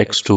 X2,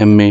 MA,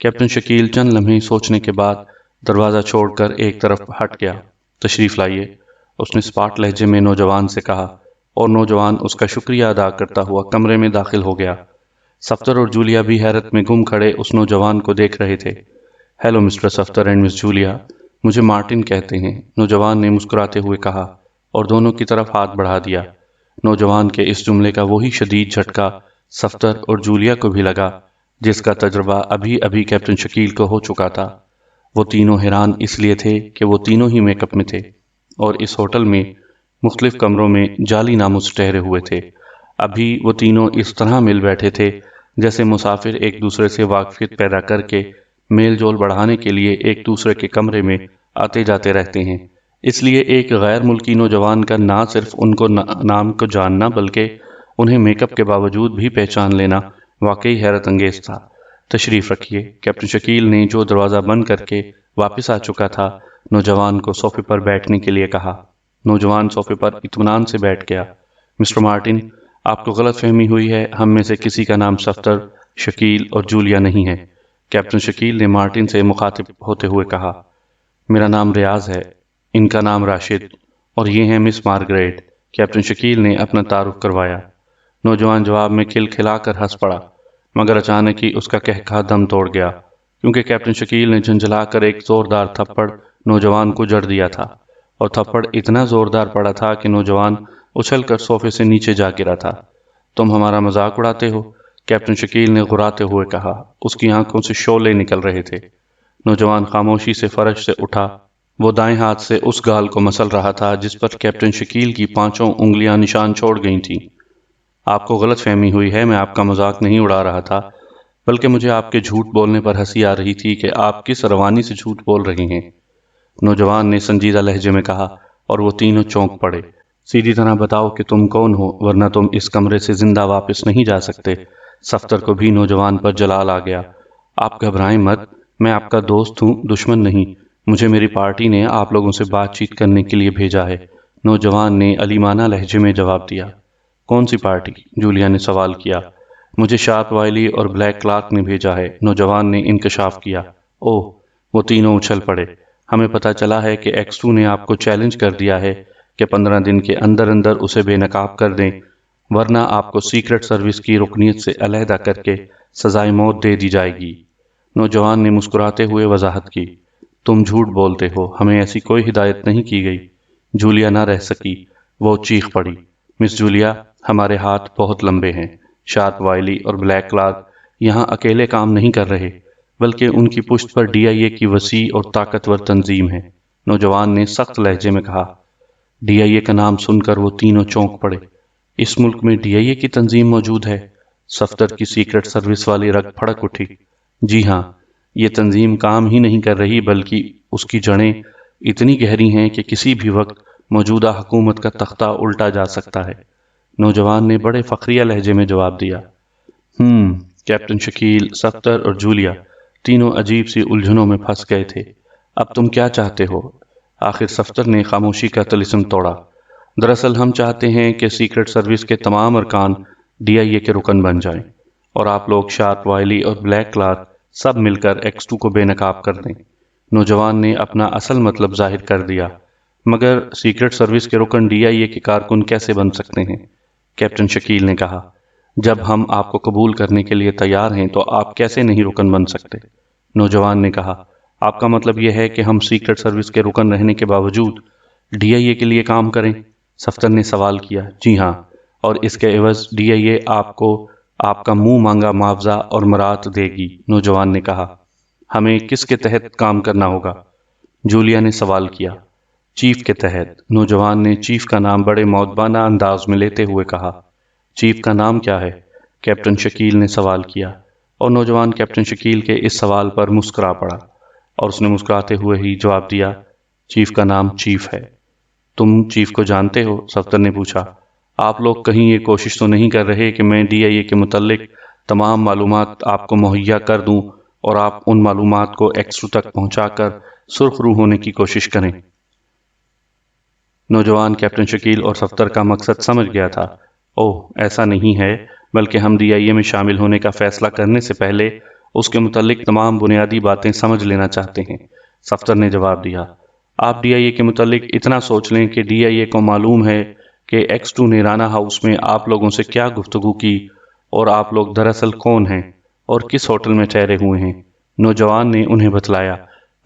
captain Shakeel چند لمحے سوچنے کے بعد دروازہ چھوڑ کر ایک طرف ہٹ گیا۔ تشریف لائیے، اس نے سپاٹ لہجے میں نوجوان سے کہا، اور نوجوان اس کا شکریہ ادا کرتا ہوا کمرے میں داخل ہو گیا۔ سفتر اور جولیا بھی حیرت میں گم کھڑے اس نوجوان کو دیکھ رہے تھے۔ ہیلو مسٹر سفتر اینڈ مس جولیا، مجھے مارٹن کہتے ہیں، نوجوان نے مسکراتے ہوئے کہا، اور دونوں کی طرف ہاتھ بڑھا دیا۔ نوجوان کے اس جملے کا وہی شدید جھٹکا سفتر اور جولیا کو بھی لگا جس کا تجربہ ابھی ابھی کیپٹن شکیل کو ہو چکا تھا۔ وہ تینوں حیران اس لیے تھے کہ وہ تینوں ہی میک اپ میں تھے اور اس ہوٹل میں مختلف کمروں میں جعلی ناموں سے ٹھہرے ہوئے تھے۔ ابھی وہ تینوں اس طرح مل بیٹھے تھے جیسے مسافر ایک دوسرے سے واقفیت پیدا کر کے میل جول بڑھانے کے لیے ایک دوسرے کے کمرے میں آتے جاتے رہتے ہیں۔ اس لیے ایک غیر ملکی نوجوان کا نہ صرف ان کو نام کو جاننا بلکہ انہیں میک اپ کے باوجود بھی پہچان لینا واقعی حیرت انگیز تھا۔ تشریف رکھیے، کیپٹن شکیل نے جو دروازہ بند کر کے واپس آ چکا تھا نوجوان کو صوفے پر بیٹھنے کے لیے کہا۔ نوجوان صوفے پر اطمینان سے بیٹھ گیا۔ مسٹر مارٹن، آپ کو غلط فہمی ہوئی ہے، ہم میں سے کسی کا نام سفتر، شکیل اور جولیا نہیں ہے۔ کیپٹن شکیل نے مارٹن سے مخاطب ہوتے ہوئے کہا، میرا نام ریاض ہے، ان کا نام راشد، اور یہ ہیں مس مارگریٹ۔ کیپٹن شکیل نے اپنا تعارف کروایا۔ نوجوان جواب میں کھلکھلا کر ہنس پڑا، مگر اچانک ہی اس کا کہکہا دم توڑ گیا کیونکہ کیپٹن شکیل نے جھنجھلا کر ایک زوردار تھپڑ نوجوان کو جڑ دیا تھا، اور تھپڑ اتنا زوردار پڑا تھا کہ نوجوان اچھل کر صوفے سے نیچے جا گرا تھا۔ تم ہمارا مذاق اڑاتے ہو؟ کیپٹن شکیل نے غراتے ہوئے کہا۔ اس کی آنکھوں سے شعلے نکل رہے تھے۔ نوجوان خاموشی سے فرش سے اٹھا۔ وہ دائیں ہاتھ سے اس گال کو مسل رہا تھا جس پر کیپٹن شکیل کی 5 انگلیاں نشان چھوڑ گئی تھیں۔ آپ کو غلط فہمی ہوئی ہے، میں آپ کا مذاق نہیں اڑا رہا تھا، بلکہ مجھے آپ کے جھوٹ بولنے پر ہنسی آ رہی تھی کہ آپ کس روانی سے جھوٹ بول رہے ہیں، نوجوان نے سنجیدہ لہجے میں کہا، اور وہ تینوں چونک پڑے۔ سیدھی طرح بتاؤ کہ تم کون ہو، ورنہ تم اس کمرے سے زندہ واپس نہیں جا سکتے۔ سفتر کو بھی نوجوان پر جلال آ گیا۔ آپ گھبرائیں مت، میں آپ کا دوست ہوں، دشمن نہیں۔ مجھے میری پارٹی نے آپ لوگوں سے بات چیت کرنے کے لیے بھیجا ہے، نوجوان نے علیمانہ لہجے میں جواب دیا۔ کون سی پارٹی؟ جولیا نے سوال کیا۔ مجھے شارپ وائلی اور بلیک کلارک نے بھیجا ہے، نوجوان نے انکشاف کیا۔ اوہ، وہ تینوں اچھل پڑے۔ ہمیں پتہ چلا ہے کہ ایکس2 نے آپ کو چیلنج کر دیا ہے کہ 15 دن کے اندر اندر اسے بے نقاب کر دیں، ورنہ آپ کو سیکرٹ سروس کی رکنیت سے علیحدہ کر کے سزائے موت دے دی جائے گی۔ نوجوان نے مسکراتے ہوئے وضاحت کی، تم جھوٹ بولتے ہو، ہمیں ایسی کوئی ہدایت نہیں کی گئی۔ جولیا نہ رہ سکی، وہ چیخ پڑی، مس جولیا، ہمارے ہاتھ بہت لمبے ہیں، شارپ وائلی اور بلیک کلارک یہاں اکیلے کام نہیں کر رہے، بلکہ ان کی پشت پر DIA کی وسیع اور طاقتور تنظیم ہے، نوجوان نے سخت لہجے میں کہا۔ DIA کا نام سن کر وہ تینوں چونک پڑے۔ اس ملک میں DIA کی تنظیم موجود ہے؟ سفتر کی سیکرٹ سروس والی رگ پھڑک اٹھی۔ جی ہاں، یہ تنظیم کام ہی نہیں کر رہی بلکہ اس کی جڑیں اتنی گہری ہیں کہ کسی بھی وقت موجودہ حکومت کا تختہ الٹا جا سکتا ہے، نوجوان نے بڑے فخریہ لہجے میں جواب دیا۔ کیپٹن شکیل، سفتر اور جولیا تینوں عجیب سی الجھنوں میں پھنس گئے تھے۔ اب تم کیا چاہتے ہو؟ آخر سفتر نے خاموشی کا طلسم توڑا۔ دراصل ہم چاہتے ہیں کہ سیکرٹ سروس کے تمام ارکان DIA کے رکن بن جائیں، اور آپ لوگ شارپ وائلی اور بلیک کلارک سب مل کر ایکس2 کو بے نقاب کر دیں۔ نوجوان نے اپنا اصل مطلب ظاہر کر دیا۔ مگر سیکرٹ سروس کے رکن DIA کے کارکن کیسے بن سکتے ہیں؟ کیپٹن شکیل نے کہا۔ جب ہم آپ کو قبول کرنے کے لیے تیار ہیں تو آپ کیسے نہیں رکن بن سکتے؟ نوجوان نے کہا۔ آپ کا مطلب یہ ہے کہ ہم سیکرٹ سروس کے رکن رہنے کے باوجود DIA کے لیے کام کریں؟ سفتر نے سوال کیا۔ جی ہاں، اور اس کے عوض DIA آپ کو آپ کا منہ مانگا معاوضہ اور مراد دے گی، نوجوان نے کہا۔ ہمیں کس کے تحت کام کرنا ہوگا؟ جولیا نے سوال کیا۔ چیف کے تحت، نوجوان نے چیف کا نام بڑے مؤدبانہ انداز میں لیتے ہوئے کہا۔ چیف کا نام کیا ہے؟ کیپٹن شکیل نے سوال کیا، اور نوجوان کیپٹن شکیل کے اس سوال پر مسکرا پڑا، اور اس نے مسکراتے ہوئے ہی جواب دیا، چیف کا نام چیف ہے۔ تم چیف کو جانتے ہو؟ سفتر نے پوچھا۔ آپ لوگ کہیں یہ کوشش تو نہیں کر رہے کہ میں DIA کے متعلق تمام معلومات آپ کو مہیا کر دوں اور آپ ان معلومات کو ایکس2 تک پہنچا کر سرخ روح ہونے کی کوشش کریں؟ نوجوان کیپٹن شکیل اور سفتر کا مقصد سمجھ گیا تھا۔ اوہ، ایسا نہیں ہے، بلکہ ہم DIA میں شامل ہونے کا فیصلہ کرنے سے پہلے اس کے متعلق تمام بنیادی باتیں سمجھ لینا چاہتے ہیں۔ صفدر نے جواب دیا، آپ ڈی آئی اے کے متعلق اتنا سوچ لیں کہ ڈی آئی اے کو معلوم ہے کہ ایکس 2 نے رانا ہاؤس میں آپ لوگوں سے کیا گفتگو کی اور آپ لوگ دراصل کون ہیں اور کس ہوٹل میں ٹھہرے ہوئے ہیں۔ نوجوان نے انہیں بتلایا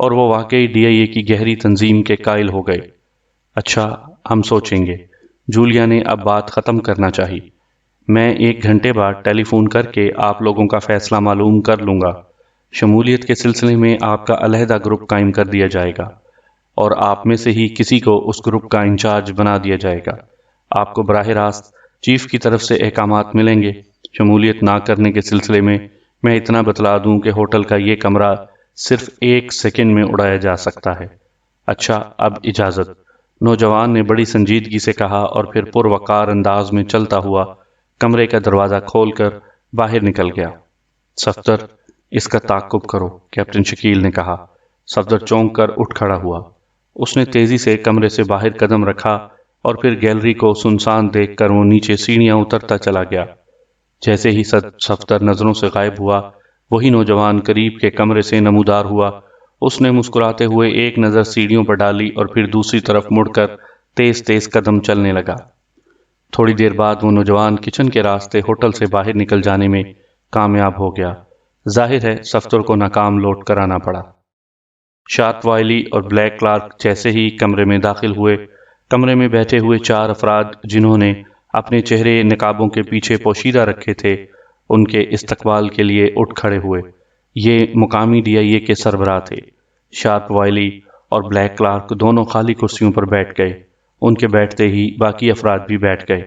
اور وہ واقعی ڈی آئی اے کی گہری تنظیم کے قائل ہو گئے۔ اچھا، ہم سوچیں گے۔ جولیا نے اب بات ختم کرنا چاہی۔ میں 1 گھنٹے بعد ٹیلی فون کر کے آپ لوگوں کا فیصلہ معلوم کر لوں گا۔ شمولیت کے سلسلے میں آپ کا علیحدہ گروپ قائم کر دیا جائے گا اور آپ میں سے ہی کسی کو اس گروپ کا انچارج بنا دیا جائے گا۔ آپ کو براہ راست چیف کی طرف سے احکامات ملیں گے۔ شمولیت نہ کرنے کے سلسلے میں اتنا بتلا دوں کہ ہوٹل کا یہ کمرہ صرف 1 سیکنڈ میں اڑایا جا سکتا ہے۔ اچھا، اب اجازت۔ نوجوان نے بڑی سنجیدگی سے کہا اور پھر پروقار انداز میں چلتا ہوا کمرے کا دروازہ کھول کر باہر نکل گیا۔ صفدر، اس کا تعاقب کرو، کیپٹن شکیل نے کہا۔ صفدر چونک کر اٹھ کھڑا ہوا۔ اس نے تیزی سے کمرے سے باہر قدم رکھا اور پھر گیلری کو سنسان دیکھ کر وہ نیچے سیڑھیاں اترتا چلا گیا۔ جیسے ہی صفدر نظروں سے غائب ہوا، وہی نوجوان قریب کے کمرے سے نمودار ہوا۔ اس نے مسکراتے ہوئے ایک نظر سیڑھیوں پر ڈالی اور پھر دوسری طرف مڑ کر تیز تیز قدم چلنے لگا۔ تھوڑی دیر بعد وہ نوجوان کچن کے راستے ہوٹل سے باہر نکل جانے میں کامیاب ہو گیا۔ ظاہر ہے صفدر کو ناکام لوٹ کر آنا پڑا۔ شارپ وائلی اور بلیک کلارک جیسے ہی کمرے میں داخل ہوئے، کمرے میں بیٹھے ہوئے 4 افراد جنہوں نے اپنے چہرے نقابوں کے پیچھے پوشیدہ رکھے تھے، ان کے استقبال کے لیے اٹھ کھڑے ہوئے۔ یہ مقامی ڈی آئی اے کے سربراہ تھے۔ شارپ وائلی اور بلیک کلارک دونوں خالی کرسیوں پر بیٹھ گئے۔ ان کے بیٹھتے ہی باقی افراد بھی بیٹھ گئے۔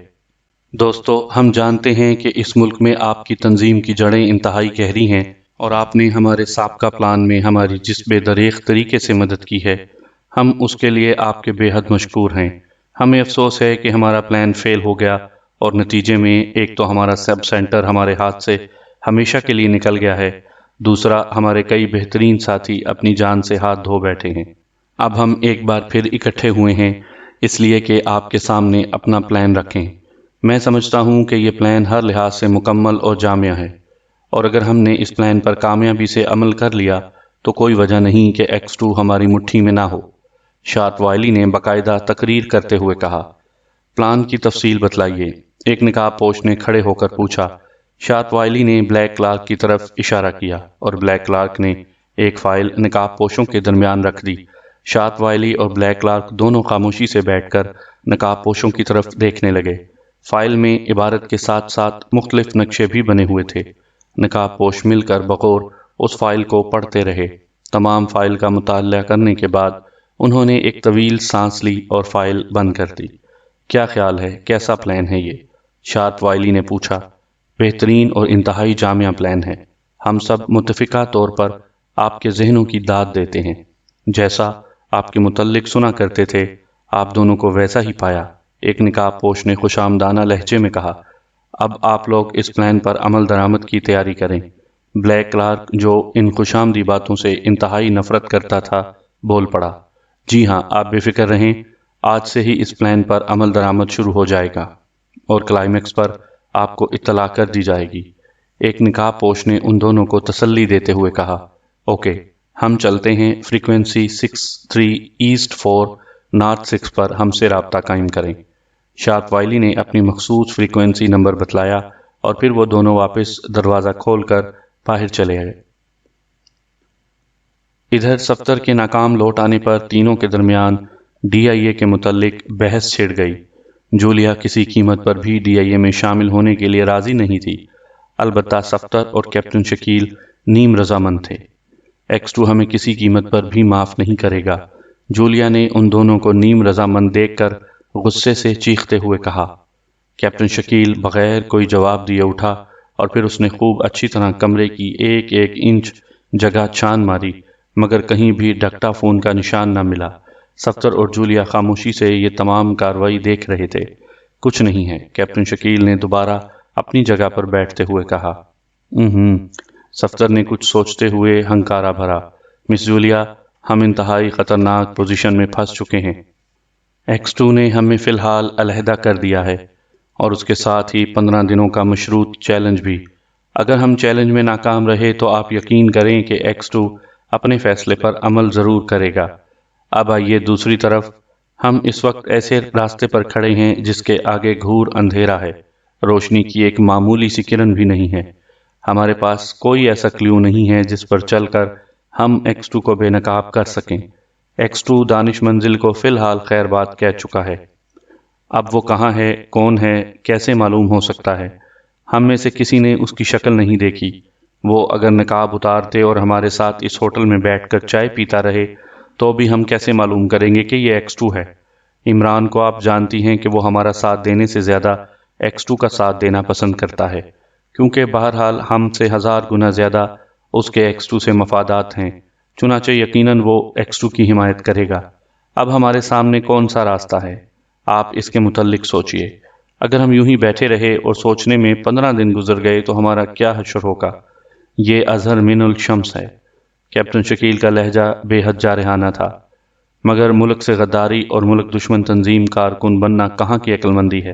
دوستو، ہم جانتے ہیں کہ اس ملک میں آپ کی تنظیم کی جڑیں انتہائی گہری ہیں اور آپ نے ہمارے سابقہ پلان میں ہماری جس بے دریغ طریقے سے مدد کی ہے، ہم اس کے لیے آپ کے بے حد مشکور ہیں۔ ہمیں افسوس ہے کہ ہمارا پلان فیل ہو گیا اور نتیجے میں ایک تو ہمارا سب سینٹر ہمارے ہاتھ سے ہمیشہ کے لیے نکل گیا ہے، دوسرا ہمارے کئی بہترین ساتھی اپنی جان سے ہاتھ دھو بیٹھے ہیں۔ اب ہم ایک بار پھر اکٹھے ہوئے ہیں اس لیے کہ آپ کے سامنے اپنا پلان رکھیں۔ میں سمجھتا ہوں کہ یہ پلان ہر لحاظ سے مکمل اور جامع ہے، اور اگر ہم نے اس پلان پر کامیابی سے عمل کر لیا تو کوئی وجہ نہیں کہ ایکس 2 ہماری مٹھی میں نہ ہو۔ شارپ وائلی نے باقاعدہ تقریر کرتے ہوئے کہا، پلان کی تفصیل بتلائیے، ایک نقاب پوش نے کھڑے ہو کر پوچھا۔ شارپ وائلی نے بلیک کلارک کی طرف اشارہ کیا اور بلیک کلارک نے ایک فائل نقاب پوشوں کے درمیان رکھ دی۔ شارپ وائلی اور بلیک کلارک دونوں خاموشی سے بیٹھ کر نقاب پوشوں کی طرف دیکھنے لگے۔ فائل میں عبارت کے ساتھ ساتھ مختلف نقشے بھی بنے ہوئے تھے۔ نقاب پوش مل کر بغور اس فائل کو پڑھتے رہے۔ تمام فائل کا مطالعہ کرنے کے بعد انہوں نے ایک طویل سانس لی اور فائل بند کر دی۔ کیا خیال ہے، کیسا پلان ہے یہ؟ شارپ وائلی نے پوچھا۔ بہترین اور انتہائی جامع پلان ہے۔ ہم سب متفقہ طور پر آپ کے ذہنوں کی داد دیتے ہیں۔ جیسا آپ کے متعلق سنا کرتے تھے، آپ دونوں کو ویسا ہی پایا، ایک نقاب پوش نے خوش آمدانہ لہجے میں کہا۔ اب آپ لوگ اس پلان پر عمل درآمد کی تیاری کریں۔ بلیک کلارک جو ان خوش آمدی باتوں سے انتہائی نفرت کرتا تھا بول پڑا، جی ہاں، آپ بے فکر رہیں، آج سے ہی اس پلان پر عمل درآمد شروع ہو جائے گا اور کلائمیکس پر آپ کو اطلاع کر دی جائے گی۔ ایک نقاب پوش نے ان دونوں کو تسلی دیتے ہوئے کہا، اوکے، ہم چلتے ہیں، فریکوینسی 63 ایسٹ 4 نارتھ 6 پر ہم سے رابطہ قائم کریں۔ شارپ وائلی نے اپنی مخصوص فریکوینسی نمبر بتلایا اور پھر وہ دونوں واپس دروازہ کھول کر باہر چلے گئے۔ ادھر صفدر کے ناکام لوٹ آنے پر تینوں کے درمیان ڈی آئی اے کے متعلق بحث چھڑ گئی۔ جولیا کسی قیمت پر بھی ڈی آئی اے میں شامل ہونے کے لیے راضی نہیں تھی، البتہ صفدر اور کیپٹن شکیل نیم رضامند تھے۔ ایکس 2 ہمیں کسی قیمت پر بھی معاف نہیں کرے گا، جولیا نے ان دونوں کو نیم رضامند دیکھ کر غصے سے چیختے ہوئے کہا۔ کیپٹن شکیل بغیر کوئی جواب دیے اٹھا اور پھر اس نے خوب اچھی طرح کمرے کی ایک ایک انچ جگہ چھان ماری، مگر کہیں بھی ڈکٹا فون کا نشان نہ ملا۔ صفدر اور جولیا خاموشی سے یہ تمام کارروائی دیکھ رہے تھے۔ کچھ نہیں ہے، کیپٹن شکیل نے دوبارہ اپنی جگہ پر بیٹھتے ہوئے کہا۔ صفدر نے کچھ سوچتے ہوئے ہنکارا بھرا، مس جولیا، ہم انتہائی خطرناک پوزیشن میں پھنس چکے ہیں۔ ایکس 2 نے ہمیں فی الحال علیحدہ کر دیا ہے اور اس کے ساتھ ہی 15 دنوں کا مشروط چیلنج بھی۔ اگر ہم چیلنج میں ناکام رہے تو آپ یقین کریں کہ X2 اپنے فیصلے پر عمل ضرور کرے گا۔ اب آئیے دوسری طرف، ہم اس وقت ایسے راستے پر کھڑے ہیں جس کے آگے گھور اندھیرا ہے، روشنی کی ایک معمولی سی کرن بھی نہیں ہے۔ ہمارے پاس کوئی ایسا کلیو نہیں ہے جس پر چل کر ہم X2 کو بے نقاب کر سکیں۔ X2 دانش منزل کو فی الحال خیر بات کہہ چکا ہے۔ اب وہ کہاں ہے، کون ہے، کیسے معلوم ہو سکتا ہے؟ ہم میں سے کسی نے اس کی شکل نہیں دیکھی۔ وہ اگر نقاب اتارتے اور ہمارے ساتھ اس ہوٹل میں بیٹھ کر چائے پیتا رہے تو بھی ہم کیسے معلوم کریں گے کہ یہ X2 ہے؟ عمران کو آپ جانتی ہیں کہ وہ ہمارا ساتھ دینے سے زیادہ X2 کا ساتھ دینا پسند کرتا ہے، کیونکہ بہرحال ہم سے 1000 گنا زیادہ اس کے X2 سے مفادات ہیں، چنانچہ یقیناً وہ X2 کی حمایت کرے گا۔ اب ہمارے سامنے کون سا راستہ ہے؟ آپ اس کے متعلق سوچئے۔ اگر ہم یوں ہی بیٹھے رہے اور سوچنے میں 15 دن گزر گئے تو ہمارا کیا حشر ہوگا؟ یہ اظہر من الشمس ہے۔ کیپٹن شکیل کا لہجہ بے حد جارحانہ تھا۔ مگر ملک سے غداری اور ملک دشمن تنظیم کارکن بننا کہاں کی عقل مندی ہے؟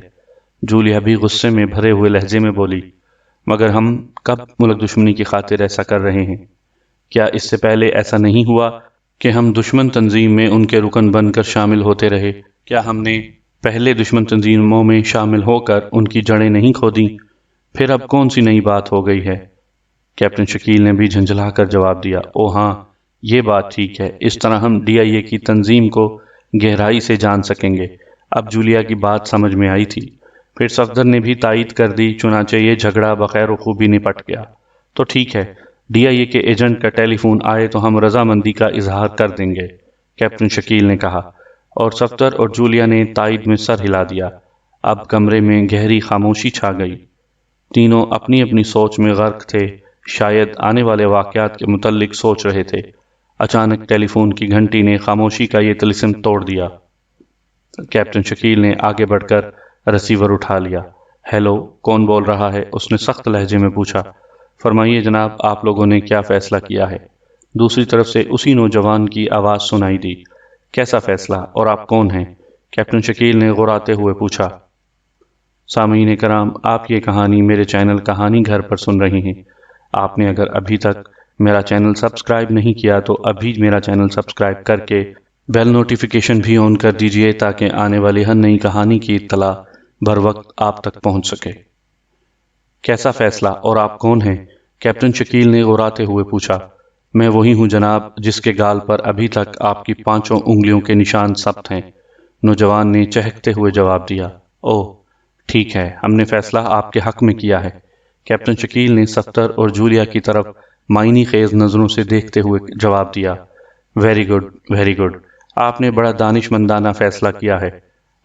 جولیا بھی غصے میں بھرے ہوئے لہجے میں بولی، مگر ہم کب ملک دشمنی کی خاطر ایسا کر رہے ہیں؟ کیا اس سے پہلے ایسا نہیں ہوا کہ ہم دشمن تنظیم میں ان کے رکن بن کر شامل ہوتے رہے؟ کیا ہم نے پہلے دشمن تنظیموں میں شامل ہو کر ان کی جڑیں نہیں کھودیں؟ پھر اب کون سی نئی بات ہو گئی ہے؟ کیپٹن شکیل نے بھی جھنجھلا کر جواب دیا، او ہاں، یہ بات ٹھیک ہے، اس طرح ہم DIA کی تنظیم کو گہرائی سے جان سکیں گے۔ اب جولیا کی بات سمجھ میں آئی تھی۔ پھر صفدر نے بھی تائید کر دی، چنانچہ یہ جھگڑا بخیر و خوبی نپٹ گیا۔ تو ٹھیک ہے، DIA کے ایجنٹ کا ٹیلی فون آئے تو ہم رضامندی کا اظہار کر دیں گے، کیپٹن شکیل نے کہا، اور صفدر اور جولیا نے تائید میں سر ہلا دیا۔ اب کمرے میں گہری خاموشی چھا گئی۔ تینوں اپنی اپنی سوچ میں غرق تھے، شاید آنے والے واقعات کے متعلق سوچ رہے تھے۔ اچانک ٹیلی فون کی گھنٹی نے خاموشی کا یہ طلسم توڑ دیا۔ کیپٹن شکیل نے آگے بڑھ کر ریسیور اٹھا لیا۔ ہیلو، کون بول رہا ہے؟ اس نے سخت لہجے میں پوچھا۔ فرمائیے جناب، آپ لوگوں نے کیا فیصلہ کیا ہے؟ دوسری طرف سے اسی نوجوان کی آواز سنائی دی۔ کیسا فیصلہ، اور آپ کون ہیں؟ کیپٹن شکیل نے غراتے ہوئے پوچھا۔ سامعین کرام، آپ یہ کہانی میرے چینل کہانی گھر پر سن رہی ہیں۔ آپ نے اگر ابھی تک میرا چینل سبسکرائب نہیں کیا تو ابھی میرا چینل سبسکرائب کر کے بیل نوٹیفیکیشن بھی آن کر دیجئے تاکہ آنے والی ہر نئی کہانی کی اطلاع بر وقت آپ تک پہنچ سکے۔ کیسا فیصلہ، اور آپ کون ہیں؟ کیپٹن شکیل نے غراتے ہوئے پوچھا۔ میں وہی ہوں جناب جس کے گال پر ابھی تک آپ کی 5 انگلیوں کے نشان ثبت ہیں، نوجوان نے چہکتے ہوئے جواب دیا۔ اوہ ٹھیک ہے، ہم نے فیصلہ آپ کے حق میں کیا ہے۔ کیپٹن شکیل نے صفدر اور جولیا کی طرف معنی خیز نظروں سے دیکھتے ہوئے جواب دیا۔ ویری گڈ، ویری گڈ، آپ نے بڑا دانش مندانہ فیصلہ کیا ہے۔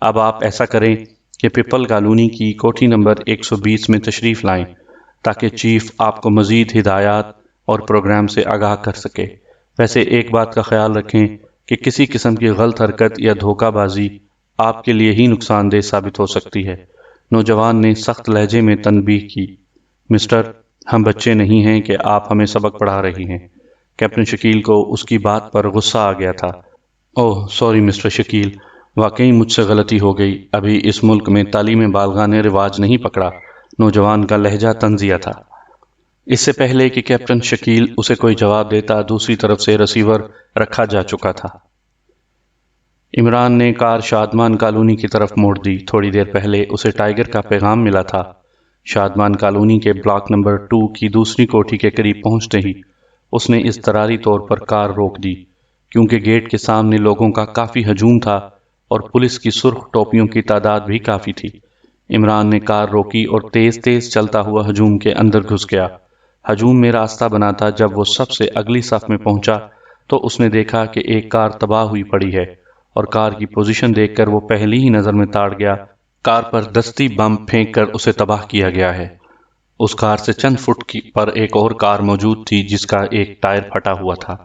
اب آپ ایسا کریں کہ پپل کالونی کی کوٹھی نمبر 120 میں تشریف لائیں تاکہ چیف آپ کو مزید ہدایات اور پروگرام سے آگاہ کر سکے۔ ویسے ایک بات کا خیال رکھیں کہ کسی قسم کی غلط حرکت یا دھوکہ بازی آپ کے لیے ہی نقصان دہ ثابت ہو سکتی ہے۔ نوجوان نے سخت لہجے میں تنبیہ کی۔ مسٹر، ہم بچے نہیں ہیں کہ آپ ہمیں سبق پڑھا رہی ہیں۔ کیپٹن شکیل کو اس کی بات پر غصہ آ گیا تھا۔ اوہ سوری مسٹر شکیل، واقعی مجھ سے غلطی ہو گئی، ابھی اس ملک میں تعلیم بالغاہ نے رواج نہیں پکڑا۔ نوجوان کا لہجہ طنزیہ تھا۔ اس سے پہلے کہ کیپٹن شکیل اسے کوئی جواب دیتا، دوسری طرف سے ریسیور رکھا جا چکا تھا۔ عمران نے کار شادمان کالونی کی طرف موڑ دی۔ تھوڑی دیر پہلے اسے ٹائیگر کا پیغام ملا تھا۔ شادمان کالونی کے بلاک نمبر 2 کی دوسری کوٹھی کے قریب پہنچتے ہی اس نے اضطراری طور پر کار روک دی، کیونکہ گیٹ کے سامنے لوگوں کا کافی ہجوم تھا اور پولیس کی سرخ ٹوپیوں کی تعداد بھی کافی تھی۔ عمران نے کار روکی اور تیز تیز چلتا ہوا ہجوم کے اندر گھس گیا۔ ہجوم میں راستہ بنا تھا۔ جب وہ سب سے اگلی صف میں پہنچا تو اس نے دیکھا کہ ایک کار تباہ ہوئی پڑی ہے، اور کار کی پوزیشن دیکھ کر وہ پہلی ہی نظر میں تاڑ گیا۔ کار پر دستی بم پھینک کر اسے تباہ کیا گیا ہے۔ اس کار سے چند فٹ پر ایک اور کار موجود تھی جس کا ایک ٹائر پھٹا ہوا تھا۔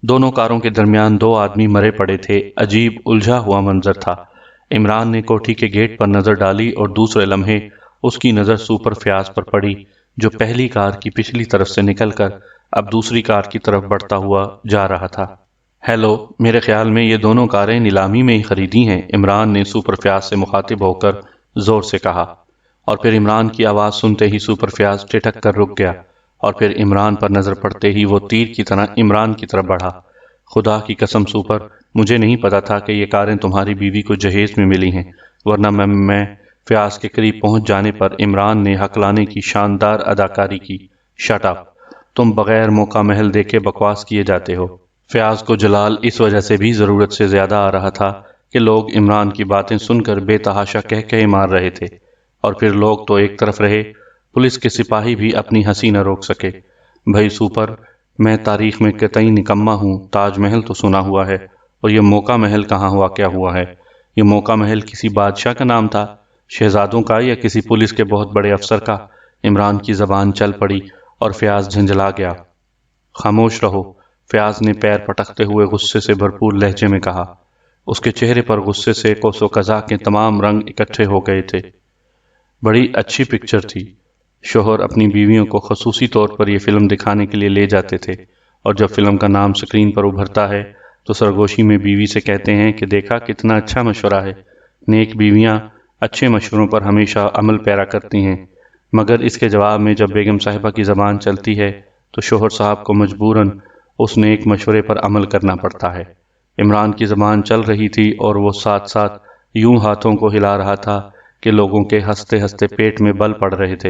دونوں کاروں کے درمیان 2 آدمی مرے پڑے تھے۔ عجیب الجھا ہوا منظر تھا۔ عمران نے کوٹھی کے گیٹ پر نظر ڈالی اور دوسرے لمحے اس کی نظر سپر فیاض پر پڑی جو پہلی کار کی پچھلی طرف سے نکل کر اب دوسری کار کی طرف بڑھتا ہوا جا رہا تھا۔ ہیلو، میرے خیال میں یہ دونوں کاریں نیلامی میں ہی خریدی ہیں، عمران نے سپر فیاض سے مخاطب ہو کر زور سے کہا، اور پھر عمران کی آواز سنتے ہی سپر فیاض ٹھٹک کر رک گیا اور پھر عمران پر نظر پڑتے ہی وہ تیر کی طرح عمران کی طرف بڑھا۔ خدا کی قسم سپر، مجھے نہیں پتا تھا کہ یہ کاریں تمہاری بیوی کو جہیز میں ملی ہیں، ورنہ میں فیاض کے قریب پہنچ جانے پر عمران نے ہکلانے کی شاندار اداکاری کی۔ شٹ اپ، تم بغیر موقع محل دیکھے بکواس کیے جاتے ہو۔ فیاض کو جلال اس وجہ سے بھی ضرورت سے زیادہ آ رہا تھا کہ لوگ عمران کی باتیں سن کر بے تحاشا کہے مار رہے تھے، اور پھر لوگ تو ایک طرف رہے، پولیس کے سپاہی بھی اپنی ہنسی نہ روک سکے۔ بھائی سپر، میں تاریخ میں قطعی نکما ہوں، تاج محل تو سنا ہوا ہے، اور یہ موقع محل کہاں واقع ہوا ہے؟ یہ موقع محل کسی بادشاہ کا نام تھا، شہزادوں کا، یا کسی پولیس کے بہت بڑے افسر کا؟ عمران کی زبان چل پڑی اور فیاض جھنجھلا گیا۔ خاموش رہو، فیاض نے پیر پٹکتے ہوئے غصے سے بھرپور لہجے میں کہا۔ اس کے چہرے پر غصے سے کوس و قزح کے تمام رنگ اکٹھے ہو گئے تھے۔ بڑی اچھی پکچر تھی۔ شوہر اپنی بیویوں کو خصوصی طور پر یہ فلم دکھانے کے لیے لے جاتے تھے، اور جب فلم کا نام سکرین پر ابھرتا ہے تو سرگوشی میں بیوی سے کہتے ہیں کہ دیکھا کتنا اچھا مشورہ ہے۔ نیک بیویاں اچھے مشوروں پر ہمیشہ عمل پیرا کرتی ہیں، مگر اس کے جواب میں جب بیگم صاحبہ کی زبان چلتی ہے تو شوہر صاحب کو مجبوراً اس نیک مشورے پر عمل کرنا پڑتا ہے۔ عمران کی زبان چل رہی تھی اور وہ ساتھ ساتھ یوں ہاتھوں کو ہلا رہا تھا کہ لوگوں کے ہنستے ہنستے پیٹ میں بل پڑ رہے تھے،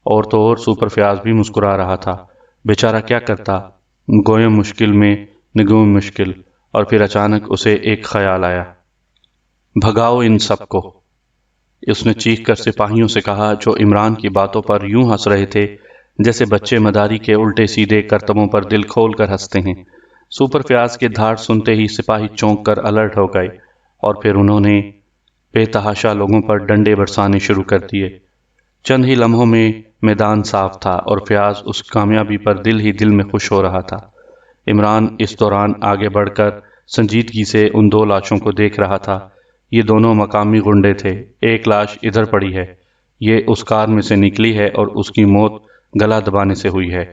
اور تو اور سپر فیاض بھی مسکرا رہا تھا۔ بیچارہ کیا کرتا، گویم مشکل میں نگوم مشکل۔ اور پھر اچانک اسے ایک خیال آیا۔ بھگاؤ ان سب کو، اس نے چیخ کر سپاہیوں سے کہا جو عمران کی باتوں پر یوں ہنس رہے تھے جیسے بچے مداری کے الٹے سیدھے کرتبوں پر دل کھول کر ہنستے ہیں۔ سپر فیاض کے دھاڑ سنتے ہی سپاہی چونک کر الرٹ ہو گئے، اور پھر انہوں نے بے تحاشا لوگوں پر ڈنڈے برسانے شروع کر دیے۔ چند ہی لمحوں میں میدان صاف تھا اور فیاض اس کامیابی پر دل ہی دل میں خوش ہو رہا تھا۔ عمران اس دوران آگے بڑھ کر سنجیدگی سے ان دو لاشوں کو دیکھ رہا تھا۔ یہ دونوں مقامی گنڈے تھے۔ ایک لاش ادھر پڑی ہے، یہ اس کار میں سے نکلی ہے اور اس کی موت گلا دبانے سے ہوئی ہے،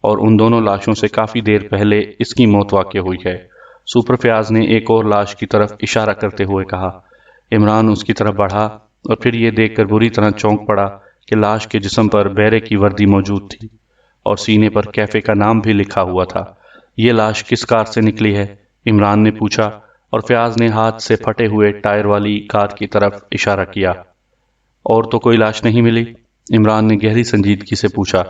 اور ان دونوں لاشوں سے کافی دیر پہلے اس کی موت واقع ہوئی ہے۔ سپر فیاض نے ایک اور لاش کی طرف اشارہ کرتے ہوئے کہا۔ عمران اس کی طرف بڑھا اور پھر یہ دیکھ کر بری طرح چونک پڑا کہ لاش کے جسم پر بیرے کی وردی موجود تھی اور سینے پر کیفے کا نام بھی لکھا ہوا تھا۔ یہ لاش کس کار سے نکلی ہے؟ عمران نے پوچھا، اور فیاض نے ہاتھ سے پھٹے ہوئے ٹائر والی کار کی طرف اشارہ کیا۔ اور تو کوئی لاش نہیں ملی؟ عمران نے گہری سنجیدگی سے پوچھا۔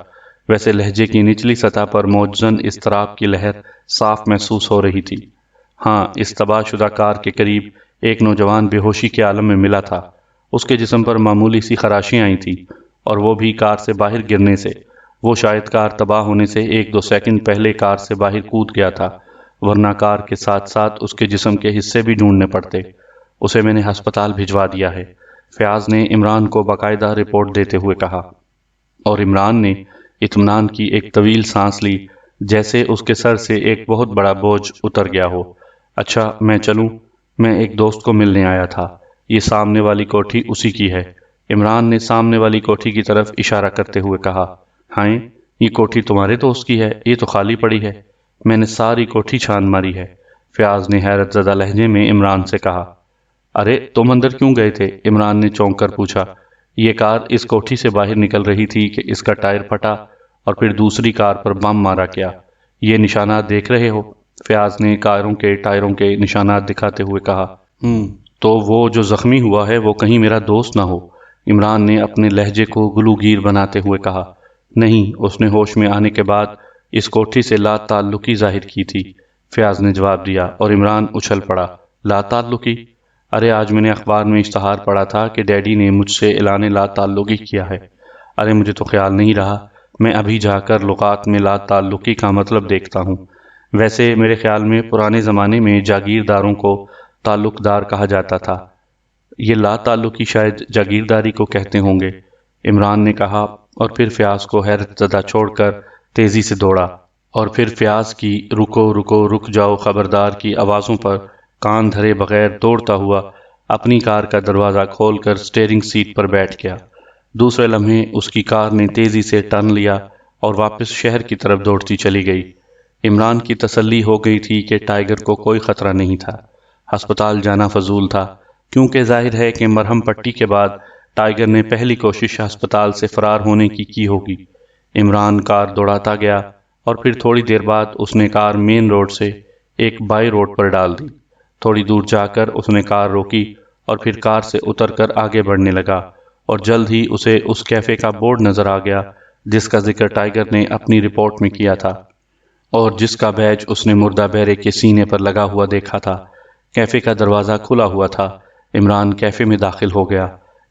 ویسے لہجے کی نچلی سطح پر موجزن اضطراب کی لہر صاف محسوس ہو رہی تھی۔ ہاں، اس تباہ شدہ کار کے قریب ایک نوجوان بے ہوشی کے عالم میں ملا تھا۔ اس کے جسم پر معمولی سی خراشیاں آئی تھیں، اور وہ بھی کار سے باہر گرنے سے۔ وہ شاید کار تباہ ہونے سے 1-2 سیکنڈ پہلے کار سے باہر کود گیا تھا، ورنہ کار کے ساتھ ساتھ اس کے جسم کے حصے بھی ڈھونڈنے پڑتے۔ اسے میں نے ہسپتال بھجوا دیا ہے، فیاض نے عمران کو باقاعدہ رپورٹ دیتے ہوئے کہا، اور عمران نے اطمینان کی ایک طویل سانس لی، جیسے اس کے سر سے ایک بہت بڑا بوجھ اتر گیا ہو۔ اچھا، میں چلوں؟ میں ایک دوست کو ملنے آیا تھا، یہ سامنے والی کوٹھی اسی کی ہے۔ عمران نے سامنے والی کوٹھی کی طرف اشارہ کرتے ہوئے کہا۔ ہائیں، یہ کوٹھی تمہارے دوست کی ہے؟ یہ تو خالی پڑی ہے۔ میں نے ساری کوٹھی چھان ماری ہے، فیاض نے حیرت زدہ لہجے میں عمران سے کہا۔ ارے تم اندر کیوں گئے تھے؟ عمران نے چونک کر پوچھا۔ یہ کار اس کوٹھی سے باہر نکل رہی تھی کہ اس کا ٹائر پھٹا اور پھر دوسری کار پر بم مارا گیا۔ یہ نشانات دیکھ رہے ہو؟ فیاض نے کاروں کے ٹائروں کے نشانات دکھاتے ہوئے کہا۔ تو وہ جو زخمی ہوا ہے وہ کہیں میرا دوست نہ ہو؟ عمران نے اپنے لہجے کو گلوگیر بناتے ہوئے کہا۔ نہیں، اس نے ہوش میں آنے کے بعد اس کوٹھی سے لا تعلقی ظاہر کی تھی، فیاض نے جواب دیا، اور عمران اچھل پڑا۔ لا تعلقی؟ ارے آج میں نے اخبار میں اشتہار پڑھا تھا کہ ڈیڈی نے مجھ سے اعلان لا تعلقی کیا ہے۔ ارے مجھے تو خیال نہیں رہا، میں ابھی جا کر لغات میں لا تعلقی کا مطلب دیکھتا ہوں۔ ویسے میرے خیال میں پرانے زمانے میں جاگیرداروں کو تعلق دار کہا جاتا تھا، یہ لا تعلقی شاید جاگیرداری کو کہتے ہوں گے، عمران نے کہا، اور پھر فیاض کو حیرت زدہ چھوڑ کر تیزی سے دوڑا، اور پھر فیاض کی رکو رکو رک جاؤ خبردار کی آوازوں پر کان دھرے بغیر دوڑتا ہوا اپنی کار کا دروازہ کھول کر سٹیئرنگ سیٹ پر بیٹھ گیا۔ دوسرے لمحے اس کی کار نے تیزی سے ٹرن لیا اور واپس شہر کی طرف دوڑتی چلی گئی۔ عمران کی تسلی ہو گئی تھی کہ ٹائیگر کو کوئی خطرہ نہیں تھا، ہسپتال جانا فضول تھا، کیونکہ ظاہر ہے کہ مرہم پٹی کے بعد ٹائگر نے پہلی کوشش ہسپتال سے فرار ہونے کی ہوگی۔ عمران کار دوڑاتا گیا اور پھر تھوڑی دیر بعد اس نے کار مین روڈ سے ایک بائی روڈ پر ڈال دی۔ تھوڑی دور جا کر اس نے کار روکی اور پھر کار سے اتر کر آگے بڑھنے لگا، اور جلد ہی اسے اس کیفے کا بورڈ نظر آ گیا جس کا ذکر ٹائگر نے اپنی رپورٹ میں کیا تھا اور جس کا بیج اس نے مردہ بہرے کے سینے پر لگا ہوا دیکھا تھا۔ کیفے کا دروازہ کھلا ہوا تھا۔ عمران کیفے میں داخل ہو گیا۔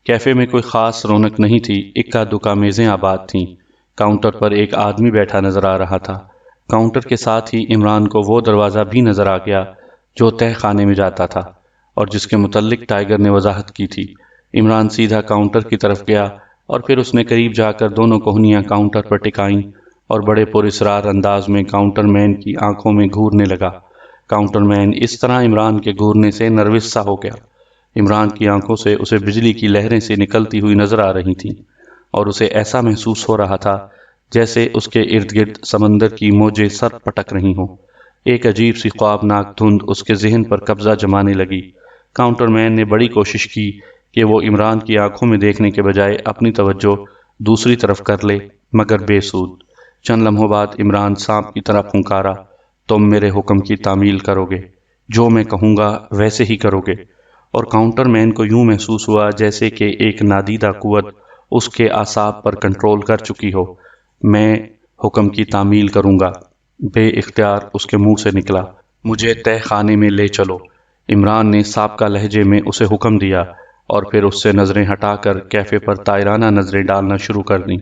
کیفے میں کوئی خاص رونق نہیں تھی، اکا دکا میزیں آباد تھیں۔ کاؤنٹر پر ایک آدمی بیٹھا نظر آ رہا تھا۔ کاؤنٹر کے ساتھ ہی عمران کو وہ دروازہ بھی نظر آ گیا جو تہ خانے میں جاتا تھا اور جس کے متعلق ٹائگر نے وضاحت کی تھی۔ عمران سیدھا کاؤنٹر کی طرف گیا اور پھر اس نے قریب جا کر دونوں کوہنیاں کاؤنٹر پر ٹکائیں اور بڑے پراسرار انداز میں کاؤنٹر مین کی آنکھوں میں گھورنے لگا۔ کاؤنٹر مین اس طرح عمران کے گھورنے سے نروس سا ہو گیا۔ عمران کی آنکھوں سے اسے بجلی کی لہریں سے نکلتی ہوئی نظر آ رہی تھیں اور اسے ایسا محسوس ہو رہا تھا جیسے اس کے ارد گرد سمندر کی موجیں سر پٹک رہی ہوں۔ ایک عجیب سی خوابناک دھند اس کے ذہن پر قبضہ جمانے لگی۔ کاؤنٹر مین نے بڑی کوشش کی کہ وہ عمران کی آنکھوں میں دیکھنے کے بجائے اپنی توجہ دوسری طرف کر لے، مگر بے سود۔ چند لمحوں بعد عمران سانپ کی طرح پھنکارا، تم میرے حکم کی تعمیل کرو گے، جو میں کہوں گا ویسے ہی کرو گے۔ اور کاؤنٹر مین کو یوں محسوس ہوا جیسے کہ ایک نادیدہ قوت اس کے اعصاب پر کنٹرول کر چکی ہو۔ میں حکم کی تعمیل کروں گا، بے اختیار اس کے منہ سے نکلا۔ مجھے تہ خانے میں لے چلو۔ عمران نے سابقہ لہجے میں اسے حکم دیا اور پھر اس سے نظریں ہٹا کر کیفے پر طائرانہ نظریں ڈالنا شروع کر دیں۔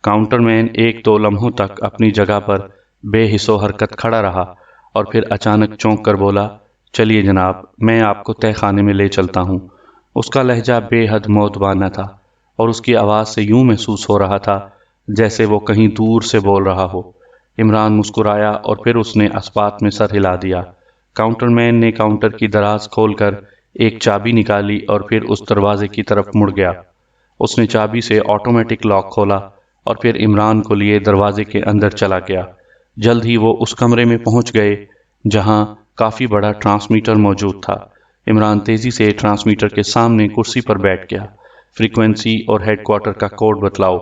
کاؤنٹر مین ایک دو لمحوں تک اپنی جگہ پر بے حس و حرکت کھڑا رہا اور پھر اچانک چونک کر بولا، چلیے جناب، میں آپ کو تہ خانے میں لے چلتا ہوں۔ اس کا لہجہ بے حد مؤدبانہ تھا اور اس کی آواز سے یوں محسوس ہو رہا تھا جیسے وہ کہیں دور سے بول رہا ہو۔ عمران مسکرایا اور پھر اس نے اسبات میں سر ہلا دیا۔ کاؤنٹر مین نے کاؤنٹر کی دراز کھول کر ایک چابی نکالی اور پھر اس دروازے کی طرف مڑ گیا۔ اس نے چابی سے آٹومیٹک لاک کھولا اور پھر عمران کو لیے دروازے کے اندر چلا گیا۔ جلد ہی وہ اس کمرے میں پہنچ گئے جہاں کافی بڑا ٹرانسمیٹر موجود تھا۔ عمران تیزی سے ٹرانسمیٹر کے سامنے کرسی پر بیٹھ گیا۔ فریکوینسی اور ہیڈ کوارٹر کا کوڈ بتلاؤ۔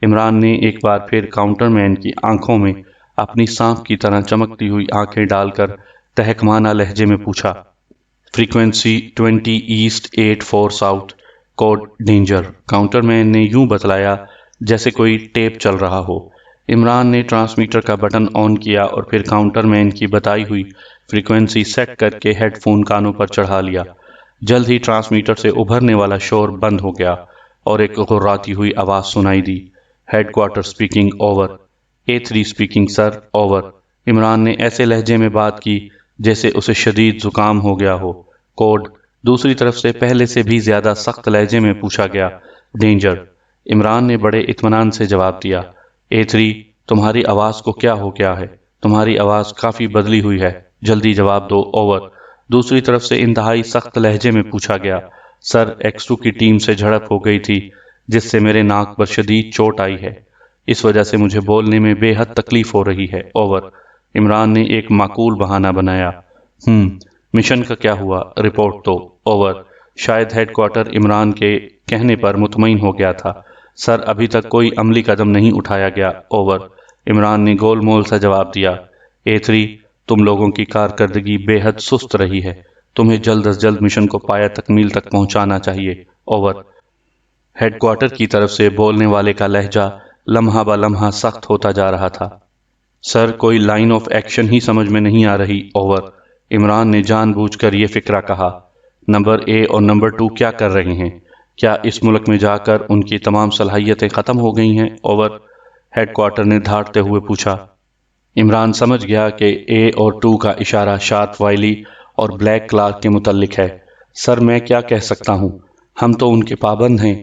عمران نے ایک بار پھر کاؤنٹر مین کی آنکھوں میں اپنی سانپ کی طرح چمکتی ہوئی آنکھیں ڈال کر تہکمانہ لہجے میں پوچھا، frequency 20 east 84 south, code danger. Counter man نے یوں بتلایا جیسے کوئی ٹیپ چل رہا ہو۔ عمران نے ٹرانسمیٹر کا بٹن آن کیا اور پھر کاؤنٹر مین کی بتائی ہوئی فریکوینسی سیٹ کر کے ہیڈ فون کانوں پر چڑھا لیا۔ جلد ہی ٹرانسمیٹر سے ابھرنے والا شور بند ہو گیا اور ایک غراتی ہوئی آواز سنائی دی، headquarter speaking, over. A3 speaking sir, over. Imran نے ایسے لہجے میں بات کی جیسے اسے شدید زکام ہو گیا ہو۔ کوڈ دوسری طرف سے پہلے سے بھی زیادہ سخت لہجے میں پوچھا گیا، ڈینجر۔ عمران نے بڑے اطمینان سے جواب دیا، A3 تمہاری آواز کو کیا ہو گیا ہے؟ تمہاری آواز کافی بدلی ہوئی ہے، جلدی جواب دو، اوور۔ دوسری طرف سے انتہائی سخت لہجے میں پوچھا گیا، سر X2 کی ٹیم سے جھڑپ ہو گئی تھی جس سے میرے ناک پر شدید چوٹ آئی ہے، اس وجہ سے مجھے بولنے میں بے حد تکلیف ہو رہی ہے، اوور۔ عمران نے ایک معقول بہانہ بنایا، مشن کا کیا ہوا؟ رپورٹ دو، اوور۔ شاید ہیڈ کوارٹر عمران کے کہنے پر مطمئن ہو گیا تھا، سر ابھی تک کوئی عملی قدم نہیں اٹھایا گیا، اوور۔ عمران نے گول مول سا جواب دیا، A3 تم لوگوں کی کارکردگی بے حد سست رہی ہے، تمہیں جلد از جلد مشن کو پایہ تکمیل تک پہنچانا چاہیے، اوور۔ ہیڈ کوارٹر کی طرف سے بولنے والے کا لہجہ لمحہ بہ لمحہ سخت ہوتا جا رہا تھا، سر کوئی لائن آف ایکشن ہی سمجھ میں نہیں آ رہی، اوور۔ عمران نے جان بوجھ کر یہ فقرہ کہا، نمبر A اور نمبر 2 کیا کر رہے ہیں؟ کیا اس ملک میں جا کر ان کی تمام صلاحیتیں ختم ہو گئی ہیں، اوور۔ ہیڈ کوارٹر نے دھاڑتے ہوئے پوچھا۔ عمران سمجھ گیا کہ A اور 2 کا اشارہ شارپ وائلی اور بلیک کلارک کے متعلق ہے۔ سر میں کیا کہہ سکتا ہوں، ہم تو ان کے پابند ہیں،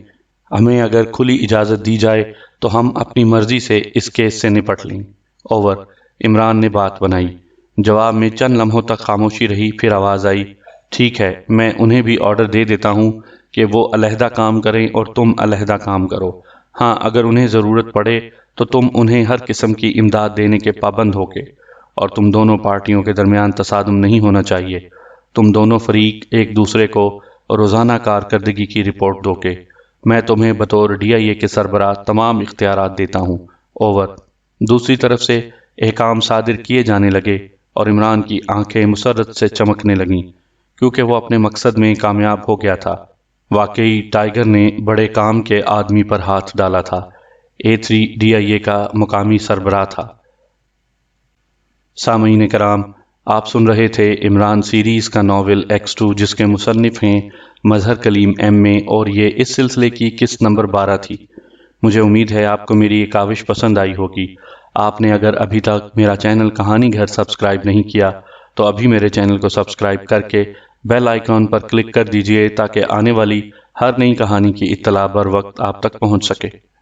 ہمیں اگر کھلی اجازت دی جائے تو ہم اپنی مرضی سے اس کیس سے نپٹ لیں، اوور۔ عمران نے بات بنائی۔ جواب میں چند لمحوں تک خاموشی رہی، پھر آواز آئی، ٹھیک ہے، میں انہیں بھی آرڈر دے دیتا ہوں کہ وہ علیحدہ کام کریں اور تم علیحدہ کام کرو۔ ہاں اگر انہیں ضرورت پڑے تو تم انہیں ہر قسم کی امداد دینے کے پابند ہوگے، اور تم دونوں پارٹیوں کے درمیان تصادم نہیں ہونا چاہیے۔ تم دونوں فریق ایک دوسرے کو روزانہ کارکردگی کی رپورٹ دو گے۔ میں تمہیں بطور DIA کے سربراہ تمام اختیارات دیتا ہوں، اوور۔ دوسری طرف سے احکام صادر کیے جانے لگے اور عمران کی آنکھیں مسرت سے چمکنے لگیں کیونکہ وہ اپنے مقصد میں کامیاب ہو گیا تھا۔ واقعی ٹائیگر نے بڑے کام کے آدمی پر ہاتھ ڈالا تھا۔ A3 DIA کا مقامی سربراہ تھا۔ سامعین کرام، آپ سن رہے تھے عمران سیریز کا ناول X2 جس کے مصنف ہیں مظہر کلیم MA، اور یہ اس سلسلے کی قسط نمبر 12 تھی۔ مجھے امید ہے آپ کو میری یہ کاوش پسند آئی ہوگی۔ آپ نے اگر ابھی تک میرا چینل کہانی گھر سبسکرائب نہیں کیا تو ابھی میرے چینل کو سبسکرائب کر کے بیل آئیکن پر کلک کر دیجئے تاکہ آنے والی ہر نئی کہانی کی اطلاع بر وقت آپ تک پہنچ سکے۔